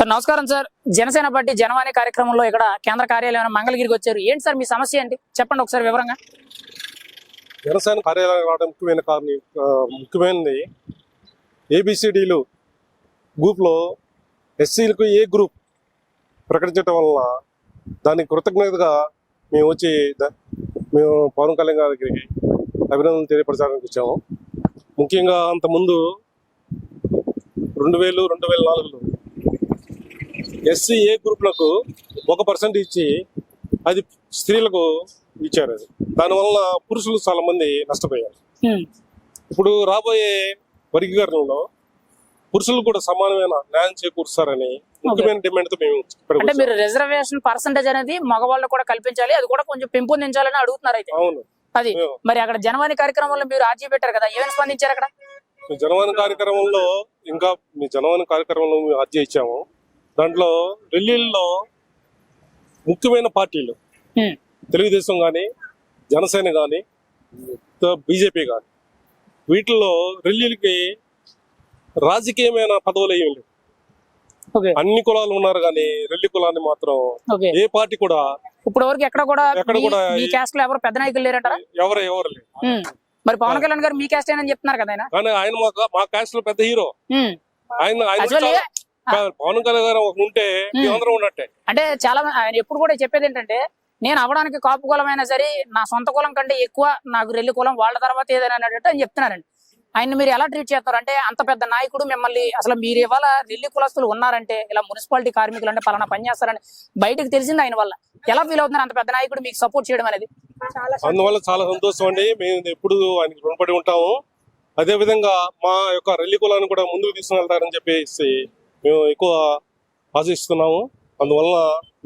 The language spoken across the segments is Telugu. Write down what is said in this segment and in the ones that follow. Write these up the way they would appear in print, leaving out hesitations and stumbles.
సార్ నమస్కారం సార్. జనసేన పార్టీ జనవాణి కార్యక్రమంలో ఇక్కడ కేంద్ర కార్యాలయం మంగళగిరికి వచ్చారు. ఏంటి సార్ మీ సమస్య ఏంటి చెప్పండి ఒకసారి వివరంగా. జనసేన కార్యాలయం రావడం ముఖ్యమైనది ఏబిసిడీలు గ్రూప్లో ఎస్సీలకు ఏ గ్రూప్ ప్రకటించడం వలన దానికి కృతజ్ఞతగా మేము వచ్చి మేము పవన్ కళ్యాణ్ గారికి అభినందనలు తెలియపరచడానికి వచ్చాము. ముఖ్యంగా అంతకుముందు 2000-2004లో ఎస్సీ ఏ గ్రూప్లకు 1% ఇచ్చి అది స్త్రీలకు ఇచ్చారు. అది దానివల్ల పురుషులు చాలా మంది నష్టపోయారు. ఇప్పుడు రాబోయే వర్గీకరణలో పురుషులు కూడా సమానమైన న్యాయం చేకూరుస్తారని ముఖ్యమైన డిమాండ్ తో మేము అంటే మీరు రిజర్వేషన్ పర్సెంటేజ్ అనేది మగవాళ్ళు కూడా కల్పించాలి, అది కూడా కొంచెం పెంపొందించాలని అడుగుతున్నారు. అయితే అవును, అది మరి అక్కడ జనవాణి కార్యక్రమంలో మీరు ఆర్జీ పెట్టారు కదా, ఏమైనా స్పందించారు అక్కడ? జనవాణి కార్యక్రమంలో మేము అర్జీ ఇచ్చాము. దాంట్లో ఢిల్లీలో ముఖ్యమైన పార్టీలు తెలుగుదేశం కానీ, జనసేన కానీ, బీజేపీ కానీ, వీటిల్లో ఢిల్లీకి రాజకీయమైన పదవులు ఏమి లేవు. అన్ని కులాలు ఉన్నారు కానీ రెల్లి కులాన్ని మాత్రం ఏ పార్టీ కూడా ఇప్పుడు వరకు ఎక్కడ కూడా మీ క్యాస్ట్ లో ఎవరు పెద్ద నాయకులు లేరంటారా? ఎవరు లేరు. మరి పవన్ కళ్యాణ్ గారు మీ క్యాస్ట్ అని చెప్తున్నారు కదా ఆయన. కానీ ఆయన మా క్యాస్ట్ లో పెద్ద హీరో. పవన్ కళ్యాణ్ గారు ఉంటే అందరూ ఉన్నట్టే. అంటే చాలా ఆయన ఎప్పుడు కూడా చెప్పేది ఏంటంటే, నేను అవడానికి కాపు కులం అయినా సరే నా సొంత కులం కంటే ఎక్కువ నాకు రెల్లి కులం, వాళ్ళ తర్వాత ఏదైనా అన్నట్టు అని చెప్తున్నారండి. ఆయన మీరు ఎలా ట్రీట్ చేస్తారు? అంటే అంత పెద్ద నాయకుడు మిమ్మల్ని అసలు మీరు ఇవాళ రెల్లి కులస్తులు ఉన్నారంటే, ఇలా మున్సిపాలిటీ కార్మికులు అంటే పలానా పని చేస్తారని బయటకు తెలిసింది ఆయన వల్ల, ఎలా ఫీల్ అవుతున్నారు అంత పెద్ద నాయకుడు మీకు సపోర్ట్ చేయడం అనేది? అందువల్ల చాలా సంతోషం అండి. మేము ఎప్పుడు ఆయనకి రుణపడి ఉంటాము. అదే విధంగా మా యొక్క రెల్లి కులాన్ని కూడా ముందుకు తీసుకువెళ్తారని చెప్పేసి మేము ఎక్కువ ఆశిస్తున్నాము. అందువల్ల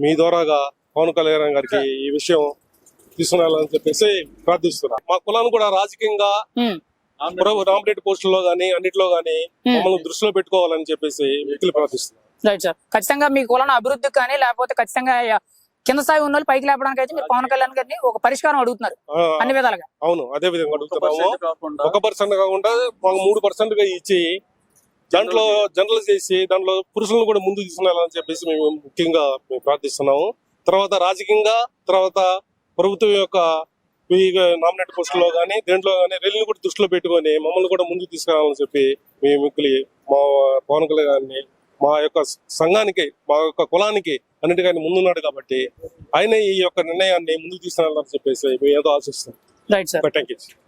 మీ ద్వారాగా పవన్ కళ్యాణ్ గారికి ఈ విషయం తీసుకుని చెప్పేసి ప్రార్థిస్తున్నాం. మా కులాన్ని కూడా రాజకీయంగా నామినేట్ పోస్టుల్లో గానీ అన్నిట్లో గానీ మమ్మల్ని దృష్టిలో పెట్టుకోవాలని చెప్పేసి వ్యక్తులు ప్రార్థిస్తున్నాం. రైట్ సార్, ఖచ్చితంగా మీ కులాన్ని అభివృద్ధికి కానీ లేకపోతే ఖచ్చితంగా కింద స్థాయి ఉన్న వాళ్ళు పైకి లేపడానికి అయితే మీరు పవన్ కళ్యాణ్ గారిని ఒక పరిష్కారం అడుగుతున్నారు అన్ని విధాలుగా. అవును, అదే విధంగా అడుగుతున్నాము. 1% కాకుండా 3% గా ఇచ్చి దాంట్లో జనరల్ చేసి దాంట్లో పురుషులను కూడా ముందుకు తీసుకురావాలని చెప్పేసి మేము ముఖ్యంగా ప్రార్థిస్తున్నాము. తర్వాత రాజకీయంగా, తర్వాత ప్రభుత్వం యొక్క నామినేట్ పోస్టులో కానీ దేంట్లో కానీ రెల్లిని కూడా దృష్టిలో పెట్టుకొని మమ్మల్ని కూడా ముందుకు తీసుకురావాలని చెప్పి మేము మిక్కులి మా పవన్ కళ్యాణ్ గారిని మా యొక్క సంఘానికి, మా యొక్క కులానికి అన్నిటికీ ముందున్నాడు కాబట్టి ఆయన ఈ యొక్క నిర్ణయాన్ని ముందుకు తీసుకురావాలని చెప్పేసి మేము ఏదో ఆశిస్తాం. Right sir, thank you.